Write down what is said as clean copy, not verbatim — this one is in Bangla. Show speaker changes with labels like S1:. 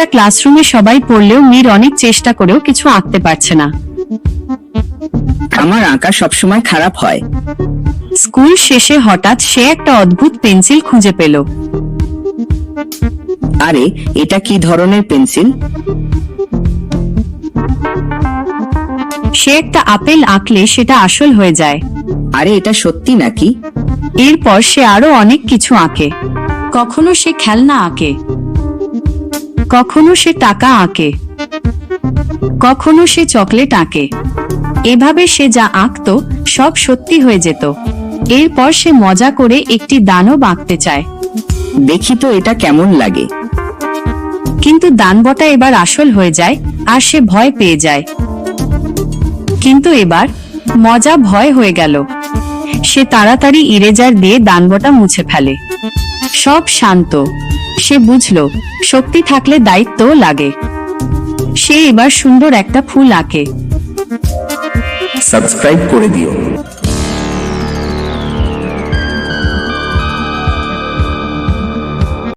S1: একটা ক্লাসরুমে সবাই পড়লেও মীর অনেক চেষ্টা করেও কিছু আঁকতে পারছে না।
S2: আমার আঁকা সবসময় খারাপ হয়।
S1: স্কুল শেষে হঠাৎ সে একটা অদ্ভুত পেন্সিল খুঁজে পেল।
S2: আরে, এটা কি ধরনের পেন্সিল?
S1: সে একটা আপেল আঁকলে সেটা আসল হয়ে যায়।
S2: আরে, এটা সত্যি নাকি?
S1: এরপর সে আরো অনেক কিছু আঁকে। কখনো সে খেলনা আঁকে, কখনো সে টাকা আঁকে, কখনো সে চকলেট আঁকে। এভাবে সে যা আঁকতো সব সত্যি হয়ে যেত। এরপর সে মজা করে একটি দানব আঁকতে চায়।
S2: দেখি তো এটা কেমন লাগে।
S1: কিন্তু দানবটা এবার আসল হয়ে যায় আর সে ভয় পেয়ে যায়। কিন্তু এবার মজা ভয় হয়ে গেল। সে তাড়াতাড়ি ইরেজার দিয়ে দানবটা মুছে ফেলে। সব শান্ত। সে বুঝলো শক্তি থাকলে দায়িত্বও লাগে। সে এবার সুন্দর একটা ফুল আঁকে।
S3: সাবস্ক্রাইব করে দিও।